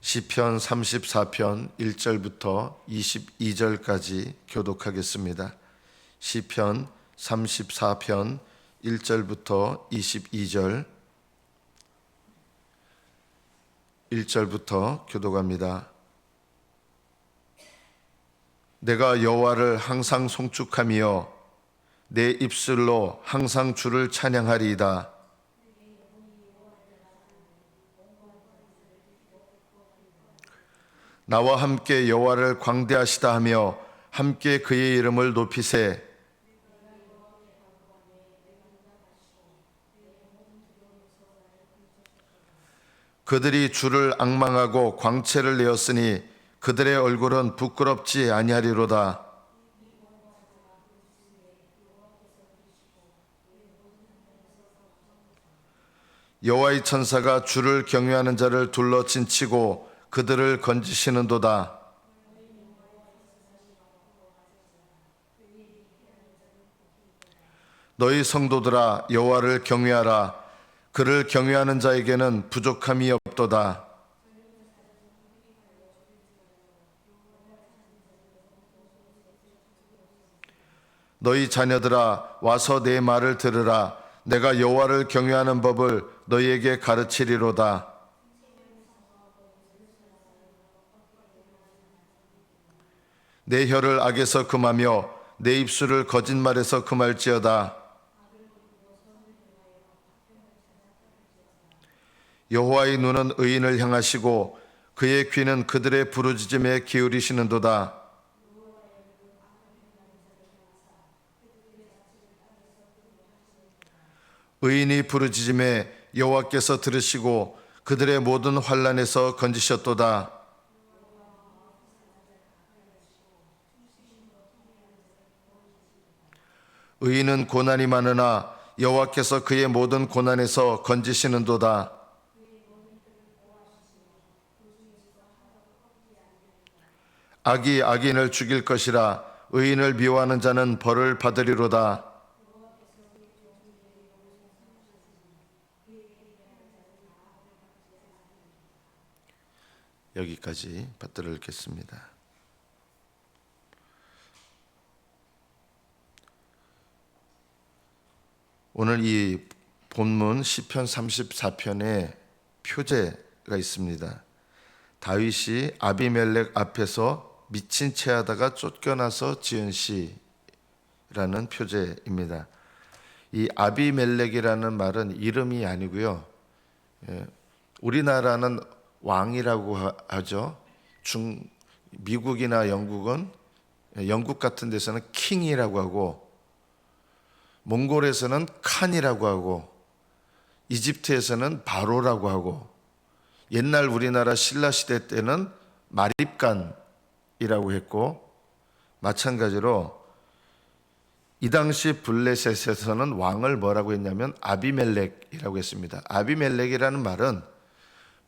시편 34편 1절부터 22절까지 교독하겠습니다. 시편 34편 1절부터 22절 1절부터 교독합니다. 내가 여호와를 항상 송축하며 내 입술로 항상 주를 찬양하리이다. 나와 함께 여호와를 광대하시다 하며 함께 그의 이름을 높이세. 그들이 주를 앙망하고 광채를 내었으니 그들의 얼굴은 부끄럽지 아니하리로다. 여호와의 천사가 주를 경외하는 자를 둘러 진치고 그들을 건지시는도다. 너희 성도들아 여호와를 경외하라. 그를 경외하는 자에게는 부족함이 없도다. 너희 자녀들아 와서 내 말을 들으라. 내가 여호와를 경외하는 법을 너희에게 가르치리로다. 내 혀를 악에서 금하며 내 입술을 거짓말에서 금할지어다. 여호와의 눈은 의인을 향하시고 그의 귀는 그들의 부르짖음에 기울이시는도다. 의인이 부르짖음에 여호와께서 들으시고 그들의 모든 환난에서 건지셨도다. 의인은 고난이 많으나 여호와께서 그의 모든 고난에서 건지시는도다. 악이 악인을 죽일 것이라. 의인을 미워하는 자는 벌을 받으리로다. 여기까지 받들어 읽겠습니다. 오늘 이 본문 시편 34편에 표제가 있습니다. 다윗이 아비멜렉 앞에서 미친 채 하다가 쫓겨나서 지은 시라는 표제입니다. 이 아비멜렉이라는 말은 이름이 아니고요. 우리나라는 왕이라고 하죠. 미국이나 영국은 영국 같은 데서는 킹이라고 하고 몽골에서는 칸이라고 하고 이집트에서는 바로라고 하고 옛날 우리나라 신라 시대 때는 마립간이라고 했고 마찬가지로 이 당시 블레셋에서는 왕을 뭐라고 했냐면 아비멜렉이라고 했습니다. 아비멜렉이라는 말은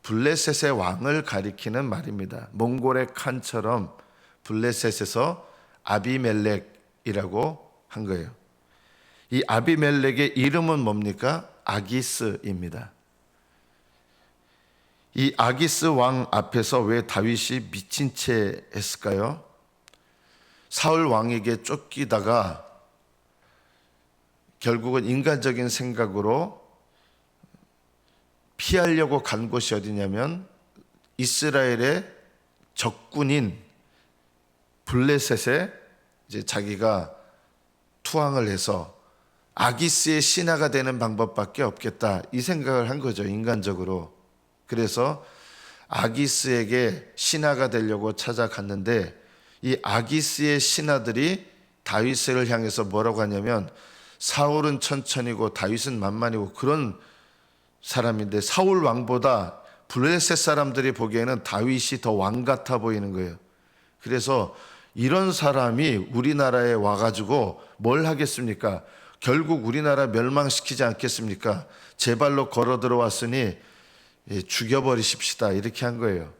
블레셋의 왕을 가리키는 말입니다. 몽골의 칸처럼 블레셋에서 아비멜렉이라고 한 거예요. 이 아비멜렉의 이름은 뭡니까? 아기스입니다. 이 아기스 왕 앞에서 왜 다윗이 미친 채 했을까요? 사울 왕에게 쫓기다가 결국은 인간적인 생각으로 피하려고 간 곳이 어디냐면 이스라엘의 적군인 블레셋에 이제 자기가 투항을 해서 아기스의 신하가 되는 방법밖에 없겠다 이 생각을 한 거죠. 인간적으로. 그래서 아기스에게 신하가 되려고 찾아갔는데 이 아기스의 신하들이 다윗을 향해서 뭐라고 하냐면 사울은 천천히고 다윗은 만만이고 그런 사람인데 사울 왕보다 블레셋 사람들이 보기에는 다윗이 더 왕 같아 보이는 거예요. 그래서 이런 사람이 우리나라에 와가지고 뭘 하겠습니까? 결국 우리나라 멸망시키지 않겠습니까? 제 발로 걸어 들어왔으니 죽여버리십시다 이렇게 한 거예요.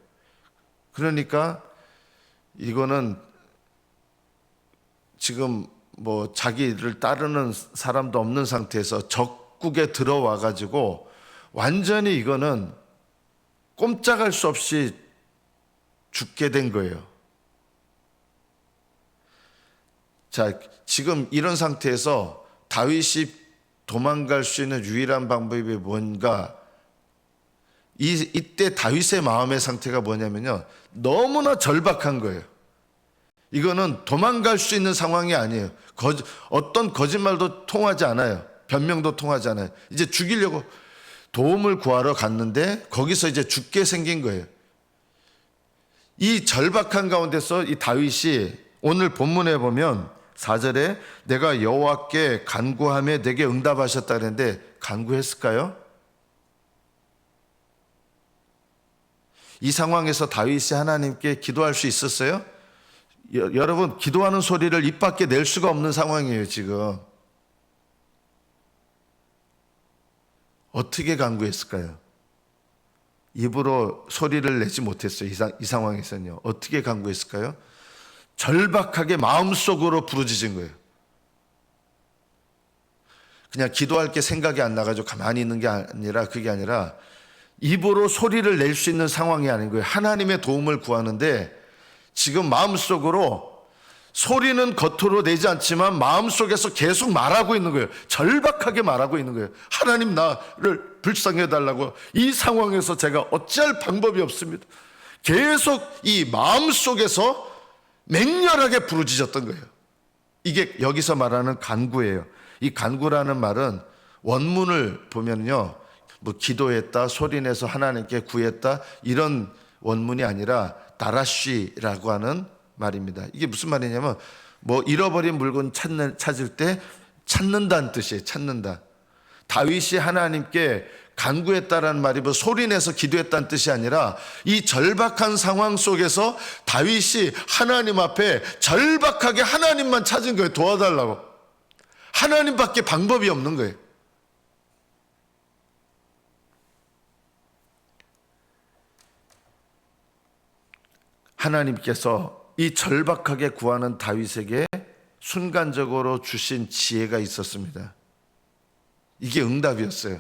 그러니까 이거는 지금 뭐 자기를 따르는 사람도 없는 상태에서 적국에 들어와 가지고 완전히 이거는 꼼짝할 수 없이 죽게 된 거예요. 자, 지금 이런 상태에서 다윗이 도망갈 수 있는 유일한 방법이 뭔가, 이때 다윗의 마음의 상태가 뭐냐면요, 너무나 절박한 거예요. 이거는 도망갈 수 있는 상황이 아니에요. 어떤 거짓말도 통하지 않아요. 변명도 통하지 않아요. 이제 죽이려고 도움을 구하러 갔는데 거기서 이제 죽게 생긴 거예요. 이 절박한 가운데서 이 다윗이 오늘 본문에 보면 4절에 내가 여호와께 간구하며 내게 응답하셨다 그랬는데 간구했을까요? 이 상황에서 다윗이 하나님께 기도할 수 있었어요? 여러분, 기도하는 소리를 입 밖에 낼 수가 없는 상황이에요, 지금. 어떻게 간구했을까요? 입으로 소리를 내지 못했어요. 이 상황에서는요. 어떻게 간구했을까요? 절박하게 마음속으로 부르짖은 거예요. 그냥 기도할 게 생각이 안 나가지고 가만히 있는 게 아니라, 그게 아니라 입으로 소리를 낼 수 있는 상황이 아닌 거예요. 하나님의 도움을 구하는데 지금 마음속으로, 소리는 겉으로 내지 않지만 마음속에서 계속 말하고 있는 거예요. 절박하게 말하고 있는 거예요. 하나님, 나를 불쌍히 해달라고. 이 상황에서 제가 어찌할 방법이 없습니다. 계속 이 마음속에서 맹렬하게 부르짖었던 거예요. 이게 여기서 말하는 간구예요. 이 간구라는 말은 원문을 보면요, 뭐 기도했다, 소리내서 하나님께 구했다, 이런 원문이 아니라 다라쉬라고 하는 말입니다. 이게 무슨 말이냐면, 뭐 잃어버린 물건 찾을 때 찾는다는 뜻이에요. 찾는다. 다윗이 하나님께 간구했다라는 말이 뭐 소리내서 기도했다는 뜻이 아니라, 이 절박한 상황 속에서 다윗이 하나님 앞에 절박하게 하나님만 찾은 거예요. 도와달라고. 하나님밖에 방법이 없는 거예요. 하나님께서 이 절박하게 구하는 다윗에게 순간적으로 주신 지혜가 있었습니다. 이게 응답이었어요.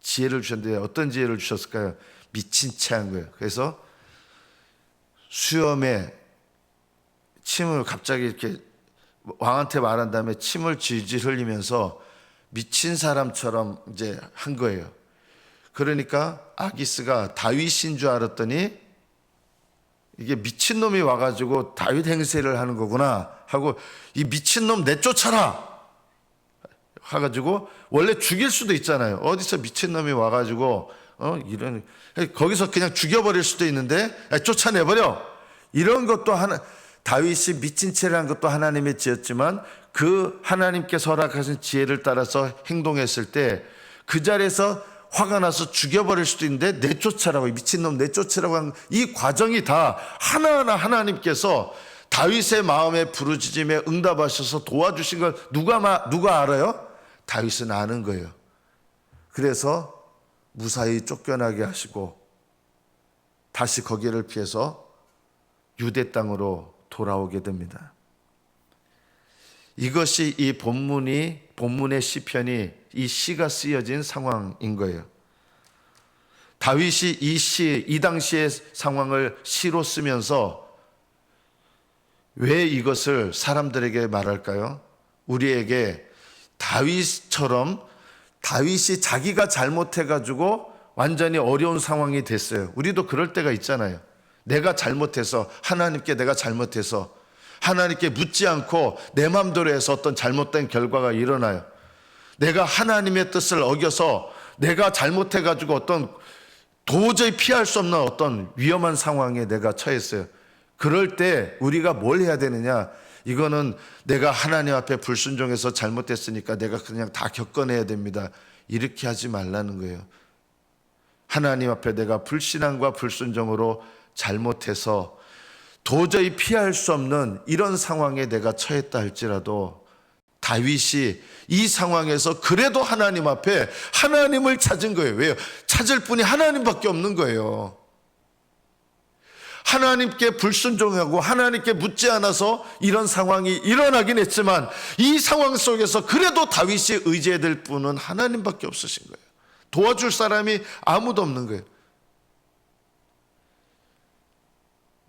지혜를 주셨는데 어떤 지혜를 주셨을까요? 미친 채 한 거예요. 그래서 수염에 침을 갑자기 이렇게 왕한테 말한 다음에 침을 질질 흘리면서 미친 사람처럼 이제 한 거예요. 그러니까 아기스가 다윗인 줄 알았더니 이게 미친놈이 와가지고 다윗 행세를 하는 거구나 하고, 이 미친놈 내쫓아라 해가지고, 원래 죽일 수도 있잖아요. 어디서 미친놈이 와가지고 이런, 거기서 그냥 죽여버릴 수도 있는데 쫓아내버려. 이런 것도 다윗이 미친 채를 한 것도 하나님의 지혜였지만, 그 하나님께서 허락하신 지혜를 따라서 행동했을 때 그 자리에서 화가 나서 죽여버릴 수도 있는데 내쫓아라고, 미친놈 내쫓으라고 한 이 과정이 다 하나하나 하나님께서 다윗의 마음에 부르짖음에 응답하셔서 도와주신 걸 누가 알아요? 다윗은 아는 거예요. 그래서 무사히 쫓겨나게 하시고 다시 거기를 피해서 유대 땅으로 돌아오게 됩니다. 이것이 이 본문의 시편이, 이 시가 쓰여진 상황인 거예요. 다윗이 이 당시의 상황을 시로 쓰면서 왜 이것을 사람들에게 말할까요? 우리에게 다윗처럼, 다윗이 자기가 잘못해가지고 완전히 어려운 상황이 됐어요. 우리도 그럴 때가 있잖아요. 내가 잘못해서, 하나님께 내가 잘못해서 하나님께 묻지 않고 내 마음대로 해서 어떤 잘못된 결과가 일어나요. 내가 하나님의 뜻을 어겨서 내가 잘못해가지고 어떤 도저히 피할 수 없는 어떤 위험한 상황에 내가 처했어요. 그럴 때 우리가 뭘 해야 되느냐? 이거는 내가 하나님 앞에 불순종해서 잘못했으니까 내가 그냥 다 겪어내야 됩니다. 이렇게 하지 말라는 거예요. 하나님 앞에 내가 불신앙과 불순종으로 잘못해서 도저히 피할 수 없는 이런 상황에 내가 처했다 할지라도, 다윗이 이 상황에서 그래도 하나님 앞에 하나님을 찾은 거예요. 왜요? 찾을 분이 하나님밖에 없는 거예요. 하나님께 불순종하고 하나님께 묻지 않아서 이런 상황이 일어나긴 했지만, 이 상황 속에서 그래도 다윗이 의지해야 될 분은 하나님밖에 없으신 거예요. 도와줄 사람이 아무도 없는 거예요.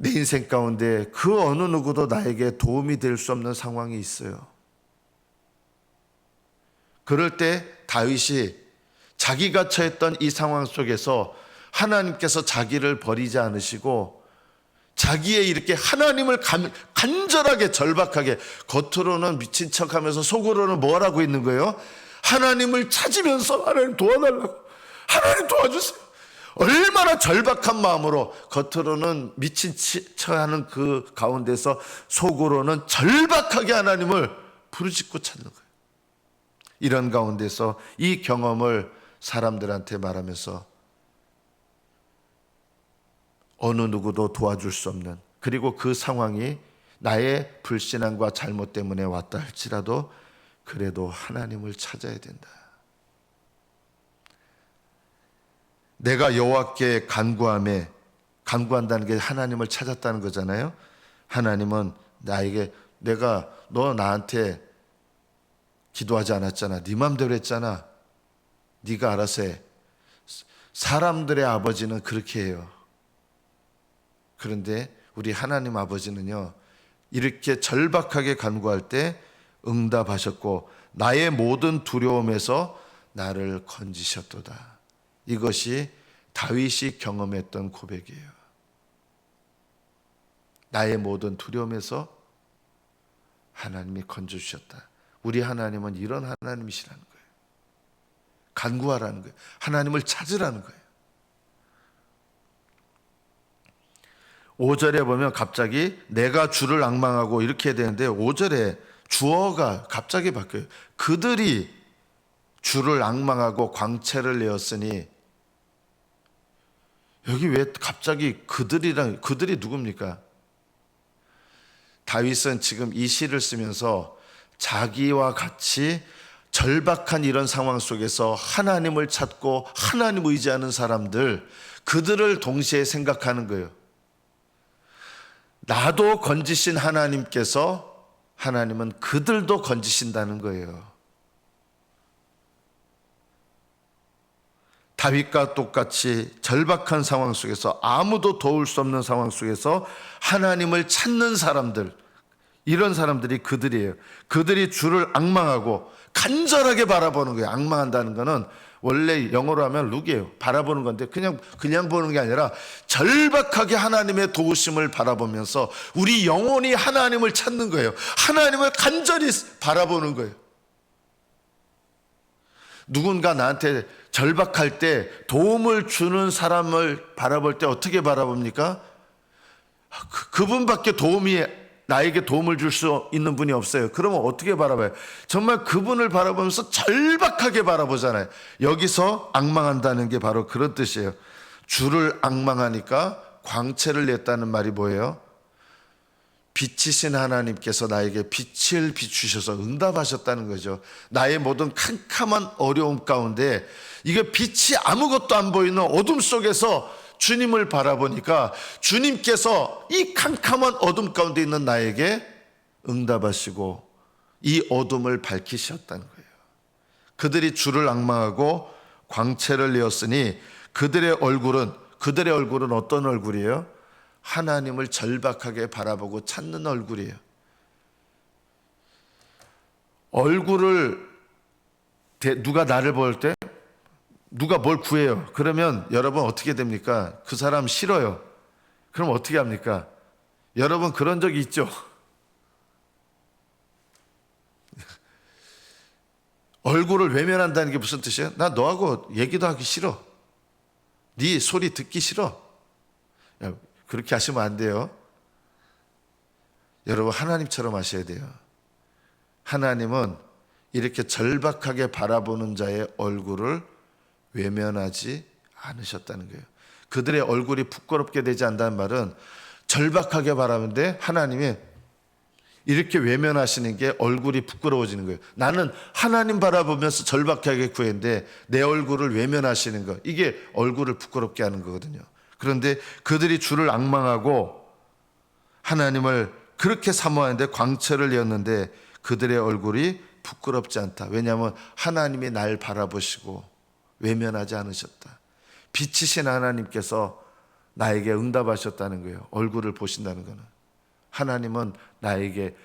내 인생 가운데 그 어느 누구도 나에게 도움이 될 수 없는 상황이 있어요. 그럴 때 다윗이 자기가 처했던 이 상황 속에서 하나님께서 자기를 버리지 않으시고 자기의 이렇게 하나님을 간절하게 절박하게, 겉으로는 미친 척하면서 속으로는 뭘 하고 있는 거예요? 하나님을 찾으면서 하나님 도와달라고, 하나님 도와주세요. 얼마나 절박한 마음으로, 겉으로는 미친 척하는 그 가운데서 속으로는 절박하게 하나님을 부르짖고 찾는 거예요. 이런 가운데서 이 경험을 사람들한테 말하면서 어느 누구도 도와줄 수 없는, 그리고 그 상황이 나의 불신앙과 잘못 때문에 왔다 할지라도 그래도 하나님을 찾아야 된다. 내가 여호와께 간구한다는 게 하나님을 찾았다는 거잖아요. 하나님은 나에게, 너 나한테 기도하지 않았잖아, 네 맘대로 했잖아, 네가 알아서 해. 사람들의 아버지는 그렇게 해요. 그런데 우리 하나님 아버지는요, 이렇게 절박하게 간구할 때 응답하셨고 나의 모든 두려움에서 나를 건지셨도다. 이것이 다윗이 경험했던 고백이에요. 나의 모든 두려움에서 하나님이 건져주셨다. 우리 하나님은 이런 하나님이시라는 거예요. 간구하라는 거예요. 하나님을 찾으라는 거예요. 5절에 보면 갑자기 내가 주를 앙망하고 이렇게 해야 되는데 5절에 주어가 갑자기 바뀌어요. 그들이 주를 앙망하고 광채를 내었으니, 여기 왜 갑자기 그들이 누굽니까? 다윗은 지금 이 시를 쓰면서 자기와 같이 절박한 이런 상황 속에서 하나님을 찾고 하나님 의지하는 사람들, 그들을 동시에 생각하는 거예요. 나도 건지신 하나님께서 하나님은 그들도 건지신다는 거예요. 다윗과 똑같이 절박한 상황 속에서, 아무도 도울 수 없는 상황 속에서 하나님을 찾는 사람들, 이런 사람들이 그들이에요. 그들이 주를 앙망하고 간절하게 바라보는 거예요. 앙망한다는 거는 원래 영어로 하면 룩이에요. 바라보는 건데 그냥 보는 게 아니라 절박하게 하나님의 도우심을 바라보면서 우리 영혼이 하나님을 찾는 거예요. 하나님을 간절히 바라보는 거예요. 누군가 나한테 절박할 때 도움을 주는 사람을 바라볼 때 어떻게 바라봅니까? 그분밖에 나에게 도움을 줄 수 있는 분이 없어요. 그러면 어떻게 바라봐요? 정말 그분을 바라보면서 절박하게 바라보잖아요. 여기서 앙망한다는 게 바로 그런 뜻이에요. 주를 앙망하니까 광채를 냈다는 말이 뭐예요? 빛이신 하나님께서 나에게 빛을 비추셔서 응답하셨다는 거죠. 나의 모든 캄캄한 어려움 가운데, 이게 빛이 아무것도 안 보이는 어둠 속에서 주님을 바라보니까 주님께서 이 캄캄한 어둠 가운데 있는 나에게 응답하시고 이 어둠을 밝히셨다는 거예요. 그들이 주를 앙망하고 광채를 내었으니 그들의 얼굴은 어떤 얼굴이에요? 하나님을 절박하게 바라보고 찾는 얼굴이에요. 얼굴을 누가 나를 볼 때, 누가 뭘 구해요. 그러면 여러분 어떻게 됩니까? 그 사람 싫어요. 그럼 어떻게 합니까? 여러분 그런 적이 있죠? 얼굴을 외면한다는 게 무슨 뜻이에요? 나 너하고 얘기도 하기 싫어. 네 소리 듣기 싫어. 야, 그렇게 하시면 안 돼요. 여러분 하나님처럼 하셔야 돼요. 하나님은 이렇게 절박하게 바라보는 자의 얼굴을 외면하지 않으셨다는 거예요. 그들의 얼굴이 부끄럽게 되지 않는다는 말은 절박하게 바라보는데 하나님이 이렇게 외면하시는 게 얼굴이 부끄러워지는 거예요. 나는 하나님 바라보면서 절박하게 구했는데 내 얼굴을 외면하시는 거, 이게 얼굴을 부끄럽게 하는 거거든요. 그런데 그들이 주를 앙망하고 하나님을 그렇게 사모하는데 광채를 내었는데 그들의 얼굴이 부끄럽지 않다. 왜냐하면 하나님이 날 바라보시고 외면하지 않으셨다. 빛이신 하나님께서 나에게 응답하셨다는 거예요. 얼굴을 보신다는 거는. 하나님은 나에게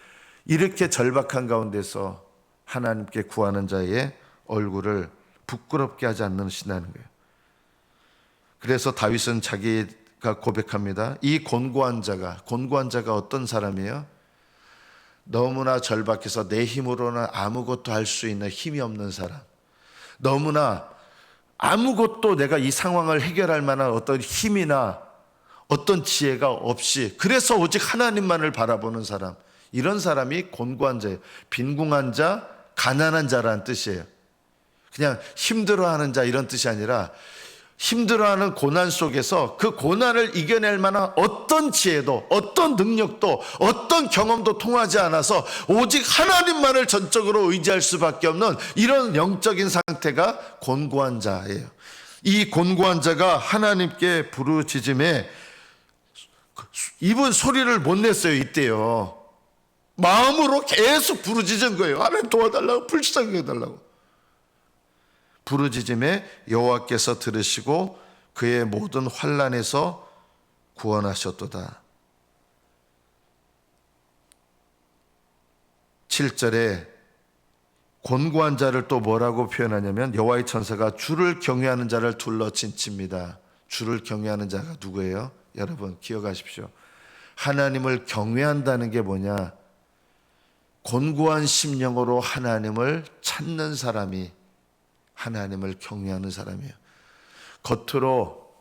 이렇게 절박한 가운데서 하나님께 구하는 자의 얼굴을 부끄럽게 하지 않으신다는 거예요. 그래서 다윗은 자기가 고백합니다. 이 곤고한 자가 어떤 사람이에요? 너무나 절박해서 내 힘으로는 아무것도 할 수 있는 힘이 없는 사람, 너무나 아무것도 내가 이 상황을 해결할 만한 어떤 힘이나 어떤 지혜가 없이, 그래서 오직 하나님만을 바라보는 사람, 이런 사람이 곤고한 자예요. 빈궁한 자, 가난한 자라는 뜻이에요. 그냥 힘들어하는 자 이런 뜻이 아니라 힘들어하는 고난 속에서 그 고난을 이겨낼 만한 어떤 지혜도 어떤 능력도 어떤 경험도 통하지 않아서 오직 하나님만을 전적으로 의지할 수밖에 없는 이런 영적인 상태가 곤고한 자예요. 이 곤고한 자가 하나님께 부르짖음에 입은 소리를 못 냈어요. 이때요. 마음으로 계속 부르짖은 거예요. 하나님 도와달라고, 불쌍히 해달라고. 부르짖음에 여호와께서 들으시고 그의 모든 환난에서 구원하셨도다. 7절에 곤고한 자를 또 뭐라고 표현하냐면 여호와의 천사가 주를 경외하는 자를 둘러 진칩니다. 주를 경외하는 자가 누구예요? 여러분 기억하십시오. 하나님을 경외한다는 게 뭐냐? 곤고한 심령으로 하나님을 찾는 사람이 하나님을 경외하는 사람이에요. 겉으로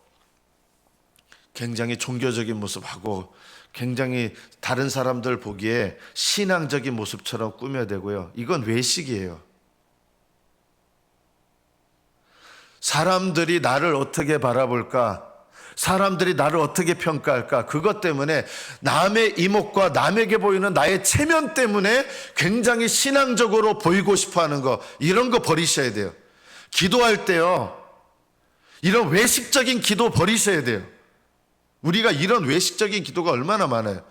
굉장히 종교적인 모습하고 굉장히 다른 사람들 보기에 신앙적인 모습처럼 꾸며대고요. 이건 외식이에요. 사람들이 나를 어떻게 바라볼까? 사람들이 나를 어떻게 평가할까? 그것 때문에 남의 이목과 남에게 보이는 나의 체면 때문에 굉장히 신앙적으로 보이고 싶어하는 거, 이런 거 버리셔야 돼요. 기도할 때요, 이런 외식적인 기도 버리셔야 돼요. 우리가 이런 외식적인 기도가 얼마나 많아요.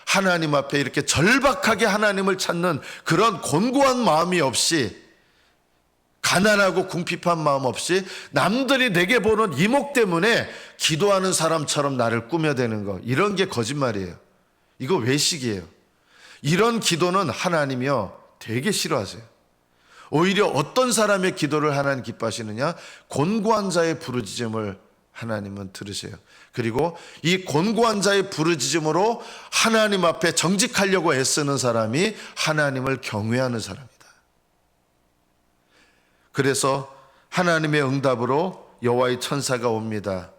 하나님 앞에 이렇게 절박하게 하나님을 찾는 그런 곤고한 마음이 없이, 가난하고 궁핍한 마음 없이 남들이 내게 보는 이목 때문에 기도하는 사람처럼 나를 꾸며대는 거, 이런 게 거짓말이에요. 이거 외식이에요. 이런 기도는 하나님이요 되게 싫어하세요. 오히려 어떤 사람의 기도를 하나님 기뻐하시느냐? 곤고한 자의 부르짖음을 하나님은 들으세요. 그리고 이 곤고한 자의 부르짖음으로 하나님 앞에 정직하려고 애쓰는 사람이 하나님을 경외하는 사람이다. 그래서 하나님의 응답으로 여호와의 천사가 옵니다.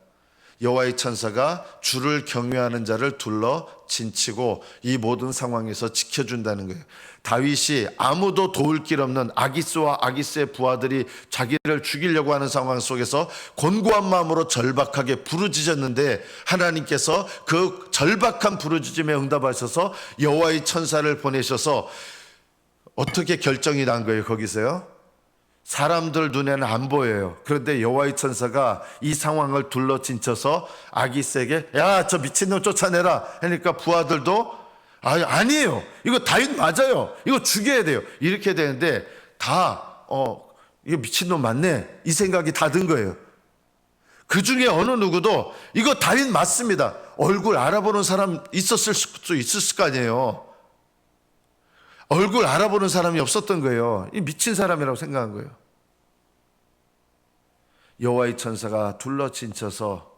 여호와의 천사가 주를 경외하는 자를 둘러 진치고 이 모든 상황에서 지켜준다는 거예요. 다윗이 아무도 도울 길 없는 아기스와 아기스의 부하들이 자기를 죽이려고 하는 상황 속에서 곤고한 마음으로 절박하게 부르짖었는데 하나님께서 그 절박한 부르짖음에 응답하셔서 여호와의 천사를 보내셔서 어떻게 결정이 난 거예요? 거기서요, 사람들 눈에는 안 보여요. 그런데 여호와의 천사가 이 상황을 둘러 진쳐서 아기스에게 야, 저 미친놈 쫓아내라 하니까 부하들도 아니에요, 이거 다윗 맞아요, 이거 죽여야 돼요, 이렇게 되는데 다 이거 미친놈 맞네, 이 생각이 다 든 거예요. 그 중에 어느 누구도 이거 다윗 맞습니다, 얼굴 알아보는 사람 있었을 수도 있었을 거 아니에요. 얼굴 알아보는 사람이 없었던 거예요. 이 미친 사람이라고 생각한 거예요. 여호와의 천사가 둘러친쳐서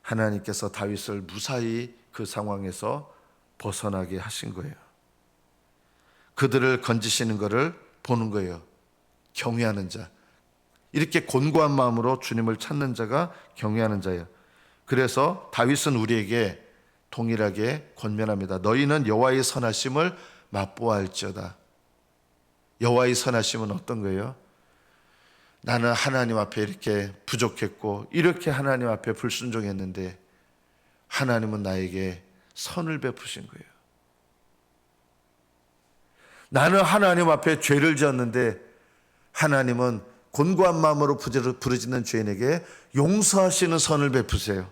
하나님께서 다윗을 무사히 그 상황에서 벗어나게 하신 거예요. 그들을 건지시는 것을 보는 거예요. 경외하는 자, 이렇게 곤고한 마음으로 주님을 찾는 자가 경외하는 자예요. 그래서 다윗은 우리에게 동일하게 권면합니다. 너희는 여호와의 선하심을 맛보아할지어다. 여호와의 선하심은 어떤 거예요? 나는 하나님 앞에 이렇게 부족했고 이렇게 하나님 앞에 불순종했는데 하나님은 나에게 선을 베푸신 거예요. 나는 하나님 앞에 죄를 지었는데 하나님은 곤고한 마음으로 부르짖는 죄인에게 용서하시는 선을 베푸세요.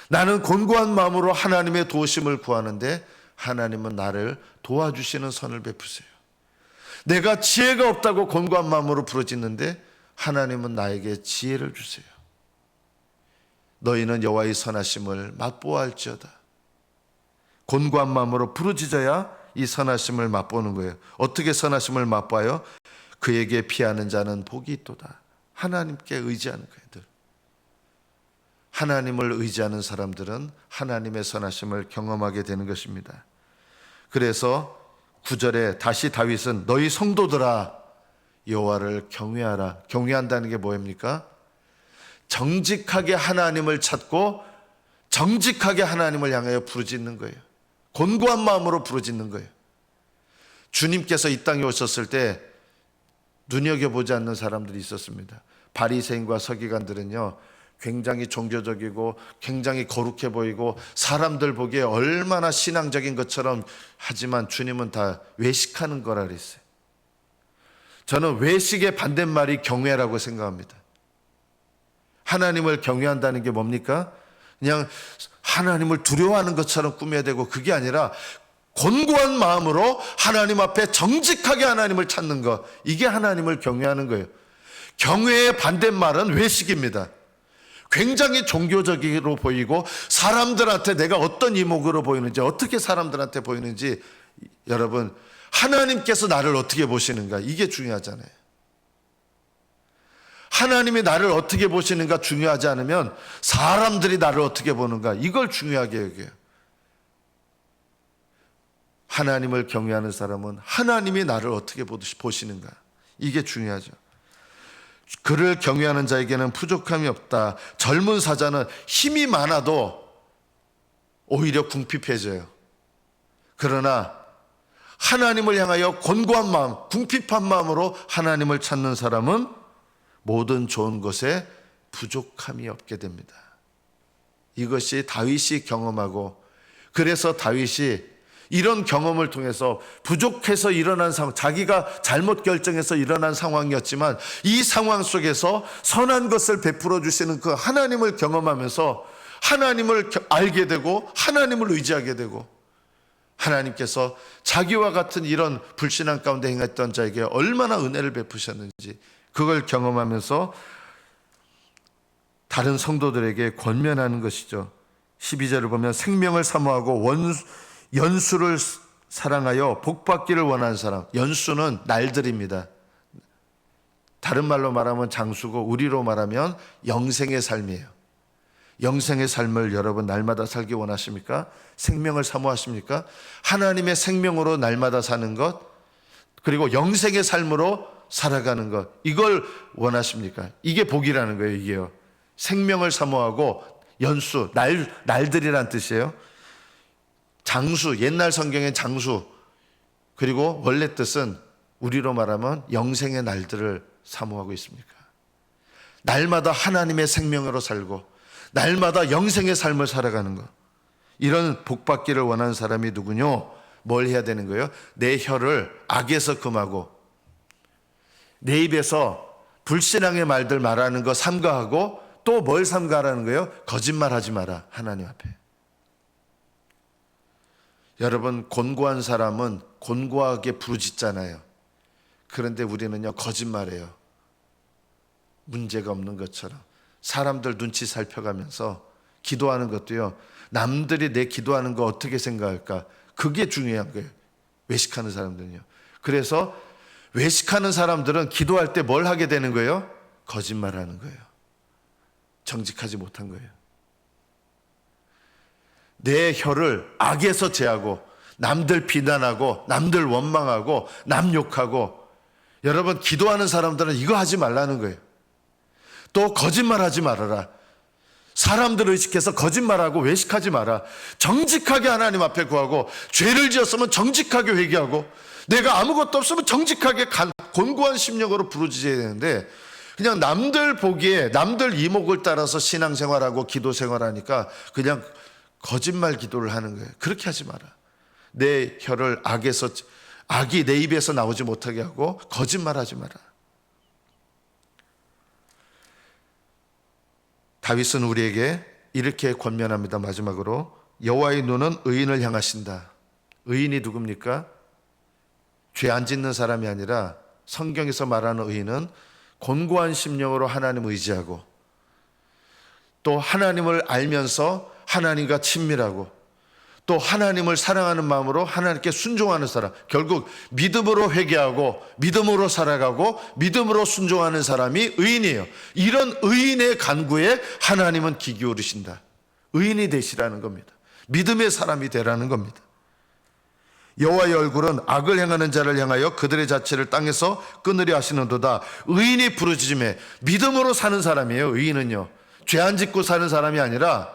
나는 곤고한 마음으로 하나님의 도우심을 구하는데 하나님은 나를 도와주시는 선을 베푸세요. 내가 지혜가 없다고 곤고한 마음으로 부르짖는데 하나님은 나에게 지혜를 주세요. 너희는 여호와의 선하심을 맛보아할지어다. 곤고한 마음으로 부르짖어야 이 선하심을 맛보는 거예요. 어떻게 선하심을 맛봐요? 그에게 피하는 자는 복이 있도다. 하나님께 의지하는 거예요. 하나님을 의지하는 사람들은 하나님의 선하심을 경험하게 되는 것입니다. 그래서 9절에 다시 다윗은 너희 성도들아 여호와를 경외하라. 경외한다는 게 뭐입니까? 정직하게 하나님을 찾고 정직하게 하나님을 향하여 부르짖는 거예요. 곤고한 마음으로 부르짖는 거예요. 주님께서 이 땅에 오셨을 때 눈여겨보지 않는 사람들이 있었습니다. 바리새인과 서기관들은요, 굉장히 종교적이고 굉장히 거룩해 보이고 사람들 보기에 얼마나 신앙적인 것처럼 하지만 주님은 다 외식하는 거라 그랬어요. 저는 외식의 반대말이 경외라고 생각합니다. 하나님을 경외한다는 게 뭡니까? 그냥 하나님을 두려워하는 것처럼 꾸며야 되고, 그게 아니라 곤고한 마음으로 하나님 앞에 정직하게 하나님을 찾는 것, 이게 하나님을 경외하는 거예요. 경외의 반대말은 외식입니다. 굉장히 종교적으로 보이고 사람들한테 내가 어떤 이목으로 보이는지, 어떻게 사람들한테 보이는지, 여러분 하나님께서 나를 어떻게 보시는가, 이게 중요하잖아요. 하나님이 나를 어떻게 보시는가 중요하지 않으면 사람들이 나를 어떻게 보는가, 이걸 중요하게 여겨요. 하나님을 경외하는 사람은 하나님이 나를 어떻게 보시는가, 이게 중요하죠. 그를 경외하는 자에게는 부족함이 없다. 젊은 사자는 힘이 많아도 오히려 궁핍해져요. 그러나 하나님을 향하여 곤고한 마음, 궁핍한 마음으로 하나님을 찾는 사람은 모든 좋은 것에 부족함이 없게 됩니다. 이것이 다윗이 경험하고, 그래서 다윗이 이런 경험을 통해서 부족해서 일어난 상황, 자기가 잘못 결정해서 일어난 상황이었지만 이 상황 속에서 선한 것을 베풀어 주시는 그 하나님을 경험하면서 하나님을 알게 되고 하나님을 의지하게 되고, 하나님께서 자기와 같은 이런 불신앙 가운데 행했던 자에게 얼마나 은혜를 베푸셨는지 그걸 경험하면서 다른 성도들에게 권면하는 것이죠. 12절을 보면 생명을 사모하고 연수를 사랑하여 복받기를 원하는 사람. 연수는 날들입니다. 다른 말로 말하면 장수고, 우리로 말하면 영생의 삶이에요. 영생의 삶을 여러분 날마다 살기 원하십니까? 생명을 사모하십니까? 하나님의 생명으로 날마다 사는 것, 그리고 영생의 삶으로 살아가는 것, 이걸 원하십니까? 이게 복이라는 거예요. 이게요, 생명을 사모하고 연수, 날들이란 뜻이에요. 장수, 옛날 성경엔 장수, 그리고 원래 뜻은 우리로 말하면 영생의 날들을 사모하고 있습니까? 날마다 하나님의 생명으로 살고 날마다 영생의 삶을 살아가는 것, 이런 복받기를 원하는 사람이 누구뇨? 뭘 해야 되는 거예요? 내 혀를 악에서 금하고, 내 입에서 불신앙의 말들 말하는 거 삼가하고, 또 뭘 삼가하라는 거예요? 거짓말하지 마라, 하나님 앞에. 여러분, 곤고한 사람은 곤고하게 부르짖잖아요. 그런데 우리는요, 거짓말해요. 문제가 없는 것처럼. 사람들 눈치 살펴가면서 기도하는 것도요, 남들이 내 기도하는 거 어떻게 생각할까, 그게 중요한 거예요. 외식하는 사람들은요. 그래서 외식하는 사람들은 기도할 때 뭘 하게 되는 거예요? 거짓말하는 거예요. 정직하지 못한 거예요. 내 혀를 악에서 제하고, 남들 비난하고, 남들 원망하고, 남 욕하고. 여러분, 기도하는 사람들은 이거 하지 말라는 거예요. 또 거짓말하지 말아라. 사람들을 의식해서 거짓말하고 외식하지 마라. 정직하게 하나님 앞에 구하고, 죄를 지었으면 정직하게 회개하고, 내가 아무것도 없으면 정직하게 곤고한 심령으로 부르짖어야 되는데, 그냥 남들 보기에 남들 이목을 따라서 신앙생활하고 기도생활하니까 그냥 거짓말 기도를 하는 거예요. 그렇게 하지 마라. 내 혀를 악이 내 입에서 나오지 못하게 하고 거짓말하지 마라. 다윗은 우리에게 이렇게 권면합니다. 마지막으로, 여호와의 눈은 의인을 향하신다. 의인이 누굽니까? 죄 안 짓는 사람이 아니라, 성경에서 말하는 의인은 곤고한 심령으로 하나님을 의지하고, 또 하나님을 알면서 하나님과 친밀하고 또 하나님을 사랑하는 마음으로 하나님께 순종하는 사람, 결국 믿음으로 회개하고 믿음으로 살아가고 믿음으로 순종하는 사람이 의인이에요. 이런 의인의 간구에 하나님은 귀 기울이신다. 의인이 되시라는 겁니다. 믿음의 사람이 되라는 겁니다. 여호와의 얼굴은 악을 행하는 자를 향하여 그들의 자체를 땅에서 끊으려 하시는도다. 의인이 부르짖음에, 믿음으로 사는 사람이에요. 의인은요, 죄 안 짓고 사는 사람이 아니라,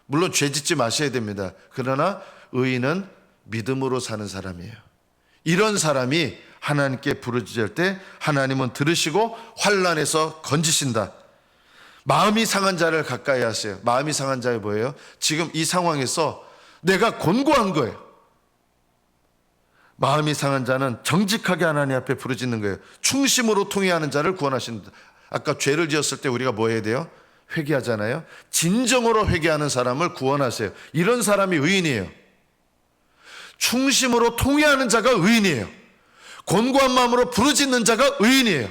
물론 죄 짓지 마셔야 됩니다. 그러나 의인은 믿음으로 사는 사람이에요. 이런 사람이 하나님께 부르짖을 때 하나님은 들으시고 환난에서 건지신다. 마음이 상한 자를 가까이 하세요. 마음이 상한 자가 뭐예요? 지금 이 상황에서 내가 곤고한 거예요. 마음이 상한 자는 정직하게 하나님 앞에 부르짖는 거예요. 충심으로 통회하는 자를 구원하신다. 아까 죄를 지었을 때 우리가 뭐 해야 돼요? 회개하잖아요. 진정으로 회개하는 사람을 구원하세요. 이런 사람이 의인이에요. 충심으로 통회하는 자가 의인이에요. 곤고한 마음으로 부르짖는 자가 의인이에요.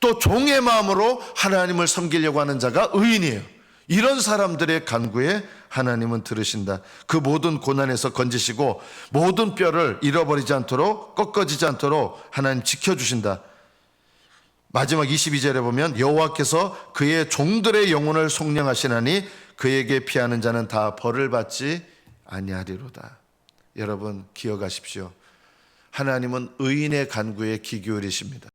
또 종의 마음으로 하나님을 섬기려고 하는 자가 의인이에요. 이런 사람들의 간구에 하나님은 들으신다. 그 모든 고난에서 건지시고 모든 뼈를 잃어버리지 않도록, 꺾어지지 않도록 하나님 지켜주신다. 마지막 22절에 보면 여호와께서 그의 종들의 영혼을 속량하시나니 그에게 피하는 자는 다 벌을 받지 아니하리로다. 여러분 기억하십시오. 하나님은 의인의 간구에 귀 기울이십니다.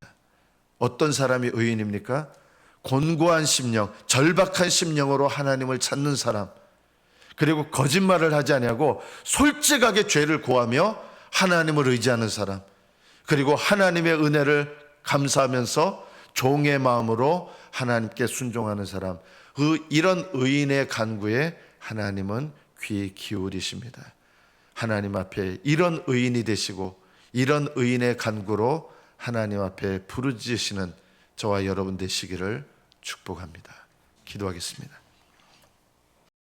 어떤 사람이 의인입니까? 곤고한 심령, 절박한 심령으로 하나님을 찾는 사람, 그리고 거짓말을 하지 아니하고 솔직하게 죄를 고하며 하나님을 의지하는 사람, 그리고 하나님의 은혜를 감사하면서 종의 마음으로 하나님께 순종하는 사람, 이런 의인의 간구에 하나님은 귀 기울이십니다. 하나님 앞에 이런 의인이 되시고 이런 의인의 간구로 하나님 앞에 부르짖으시는 저와 여러분 되시기를 축복합니다. 기도하겠습니다.